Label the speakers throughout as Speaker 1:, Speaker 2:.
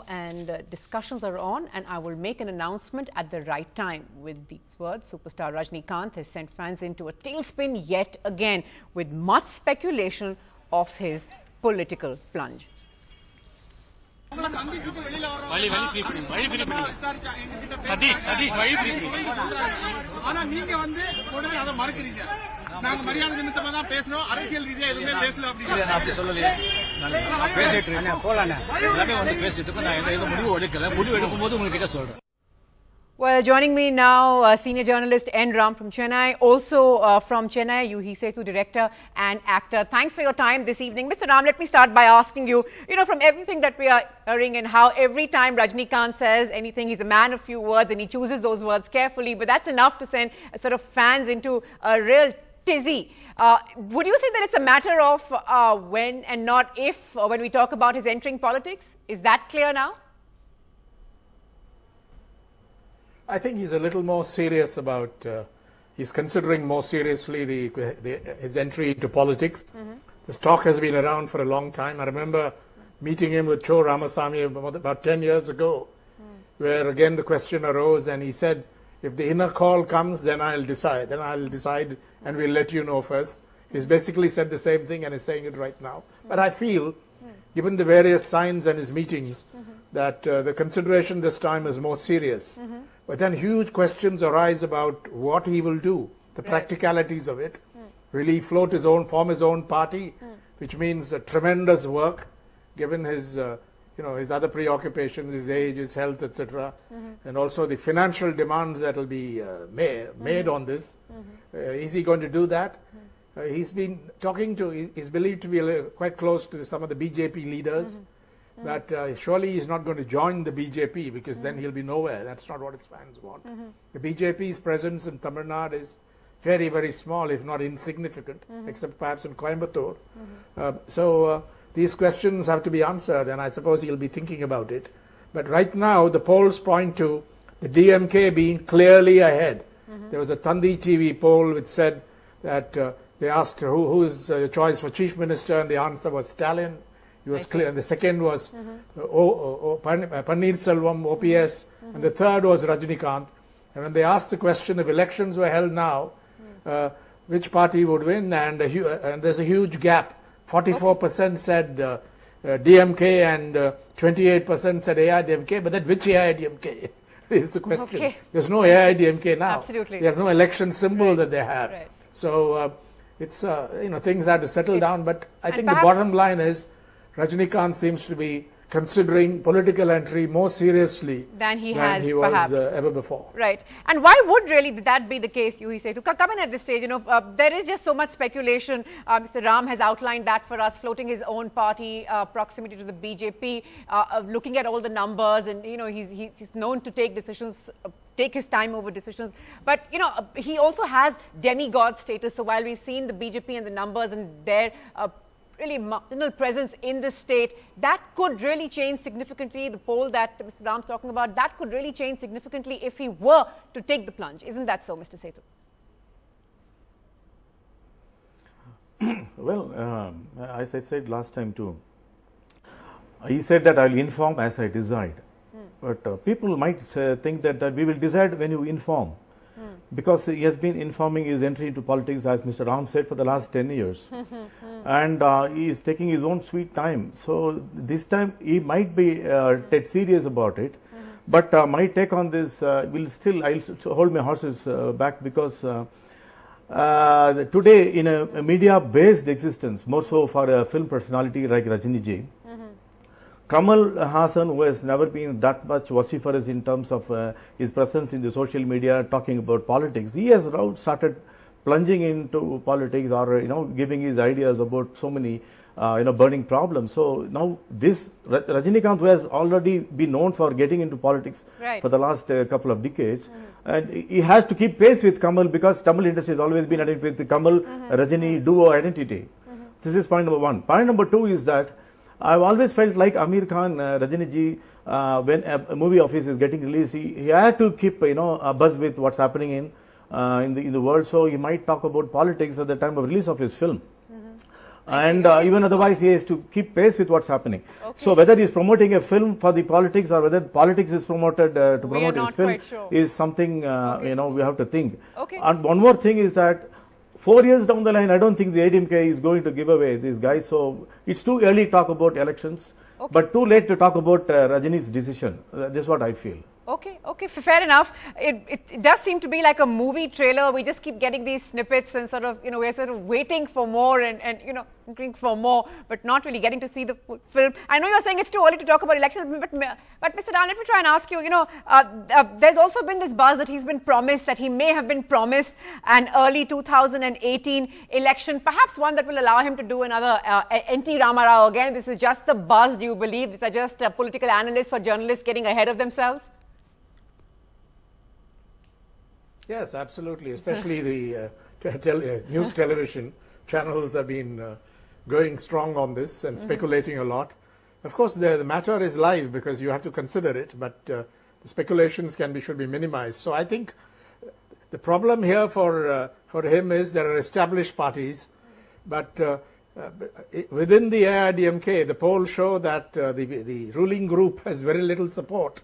Speaker 1: And discussions are on, and I will make an announcement at the right time. With these words, superstar Rajinikanth has sent fans into a tailspin yet again with much speculation of his political plunge. Well, joining me now, senior journalist N. Ram from Chennai, also from Chennai, Yuhi Setu, director and actor. Thanks for your time this evening. Mr. Ram, let me start by asking you, from everything that we are hearing and how every time Rajinikanth says anything, he's a man of few words and he chooses those words carefully, but that's enough to send sort of fans into a real tizzy. Would you say that it's a matter of when and not if when we talk about his entering politics? Is that clear now?
Speaker 2: I think he's a little more serious about, he's considering more seriously his entry into politics. This talk has been around for a long time. I remember meeting him with Cho Ramasamy about 10 years ago, where again the question arose and he said, if the inner call comes, then I'll decide and we'll let you know first. He's basically said the same thing and is saying it right now. But I feel, given the various signs and his meetings, that the consideration this time is more serious. But then huge questions arise about what he will do, the practicalities of it. Will he form his own party, which means tremendous work, given his, his other preoccupations, his age, his health, etc., and also the financial demands that will be made on this. Is he going to do that? He's been talking to, he's believed to be quite close to some of the BJP leaders. But surely he's not going to join the BJP because then he'll be nowhere. That's not what his fans want. The BJP's presence in Tamil Nadu is very, very small, if not insignificant, except perhaps in Coimbatore. So these questions have to be answered, and I suppose he'll be thinking about it. But right now, the polls point to the DMK being clearly ahead. There was a Tandi TV poll which said that they asked who is your choice for chief minister, and the answer was Stalin. He was clear. And the second was Paneer Selvam, OPS, and the third was Rajinikanth. And when they asked the question, if elections were held now, which party would win? And there's a huge gap. 44% said DMK and 28% said AIDMK. But then which AIDMK is the question? Okay. There's no AIDMK now.
Speaker 1: Absolutely.
Speaker 2: There's no election symbol that they have.
Speaker 1: Right.
Speaker 2: So it's things have to settle down. But I think the bottom line is, Rajinikanth seems to be considering political entry more seriously
Speaker 1: than he was
Speaker 2: ever before.
Speaker 1: Right. And why would really that be the case, Yuhi Setu? Come in at this stage, there is just so much speculation. Mr. Ram has outlined that for us, floating his own party, proximity to the BJP, looking at all the numbers, and, he's known to take decisions, take his time over decisions. But, he also has demigod status. So while we've seen the BJP and the numbers and their really marginal presence in the state, that could really change significantly. The poll that Mr. Ram's talking about, that could really change significantly if he were to take the plunge. Isn't that so, Mr. Setu?
Speaker 3: Well, as I said last time too, he said that I will inform as I decide. But people might think that we will decide when you inform. Because he has been informing his entry into politics, as Mr. Ram said, for the last 10 years. And he is taking his own sweet time. So this time he might be dead serious about it. But my take on this I'll hold my horses back, because today in a media-based existence, more so for a film personality like Rajini ji, Kamal Hassan, who has never been that much vociferous in terms of his presence in the social media talking about politics, he has now started plunging into politics, or giving his ideas about so many burning problems. So now this Rajinikanth, who has already been known for getting into politics for the last couple of decades, and he has to keep pace with Kamal, because Tamil industry has always been identified with the Kamal Rajini duo identity. This is point number one. Point number two is that I've always felt like Amir Khan, Rajini ji, when a movie of his is getting released, he had to keep a buzz with what's happening in the world. So he might talk about politics at the time of release of his film. And even otherwise, he has to keep pace with what's happening.
Speaker 1: Okay.
Speaker 3: So whether he's promoting a film for the politics or whether politics is promoted to promote his film is something we have to think.
Speaker 1: Okay.
Speaker 3: And one more thing is that 4 years down the line, I don't think the ADMK is going to give away these guys. So it's too early to talk about elections, but too late to talk about Rajini's decision. That's what I feel.
Speaker 1: Okay, okay, fair enough. It does seem to be like a movie trailer. We just keep getting these snippets and sort of, we're sort of waiting for more and looking for more, but not really getting to see the full film. I know you're saying it's too early to talk about elections, but Mr. Dan, let me try and ask you, there's also been this buzz that he's been promised, that he may have been promised an early 2018 election, perhaps one that will allow him to do another NT Ramarao again. This is just the buzz, do you believe? These are just political analysts or journalists getting ahead of themselves?
Speaker 2: Yes, absolutely. Especially the news television channels have been going strong on this and speculating a lot. Of course, the matter is live because you have to consider it, but the speculations should be minimized. So I think the problem here for him is there are established parties, but within the AIDMK, the polls show that the ruling group has very little support.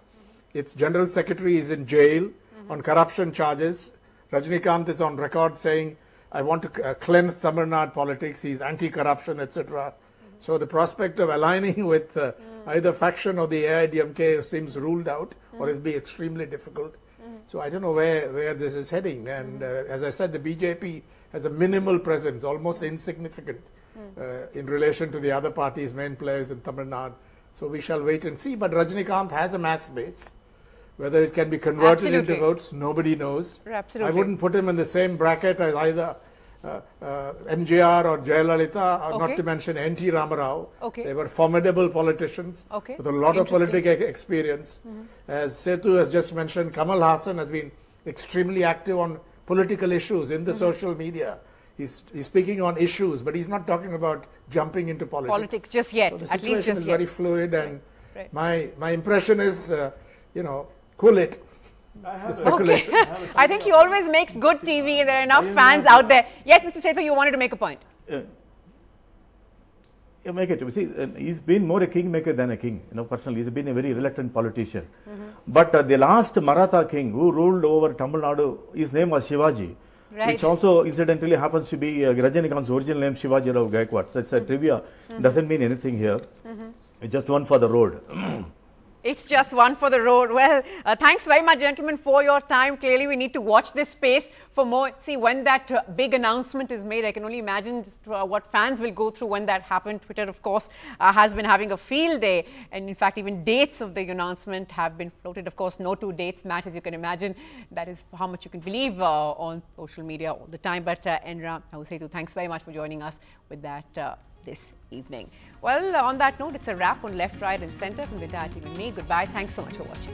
Speaker 2: Its general secretary is in jail on corruption charges. Rajinikanth is on record saying, I want to cleanse Tamil Nadu politics, he's anti-corruption, etc. So the prospect of aligning with either faction or the AIDMK seems ruled out, or it'll be extremely difficult. So I don't know where this is heading. And as I said, the BJP has a minimal presence, almost insignificant in relation to the other parties, main players in Tamil Nadu. So we shall wait and see. But Rajinikanth has a mass base. Whether it can be converted into votes, nobody knows.
Speaker 1: Absolutely.
Speaker 2: I wouldn't put him in the same bracket as either MGR or Jayalalitha, or not to mention NT Ramarao. They were formidable politicians with a lot of political experience. As Setu has just mentioned, Kamal Hassan has been extremely active on political issues in the social media. He's speaking on issues, but he's not talking about jumping into politics.
Speaker 1: Just yet,
Speaker 2: so the
Speaker 1: at least just
Speaker 2: is
Speaker 1: yet.
Speaker 2: Very fluid, and my impression is, cool it.
Speaker 1: I think he always makes good TV and there are enough fans out there. Yes, Mr. Sethu, you wanted to make a point.
Speaker 3: Make it. See, he's been more a kingmaker than a king. Personally, he's been a very reluctant politician. But the last Maratha king who ruled over Tamil Nadu, his name was Shivaji. Which also incidentally happens to be Rajinikanth's original name, Shivaji Rao Gaikwad. So it's a trivia. Doesn't mean anything here. It's just one for the road.
Speaker 1: It's just one for the road. Well, thanks very much, gentlemen, for your time. Clearly, we need to watch this space for more. See, when that big announcement is made, I can only imagine just, what fans will go through when that happened. Twitter, of course, has been having a field day. And in fact, even dates of the announcement have been floated. Of course, no two dates match, as you can imagine. That is how much you can believe on social media all the time. But Enra, I would say thanks very much for joining us with that this evening. Well, on that note, it's a wrap on Left, Right and Centre from Vidya TV and me. Goodbye. Thanks so much for watching.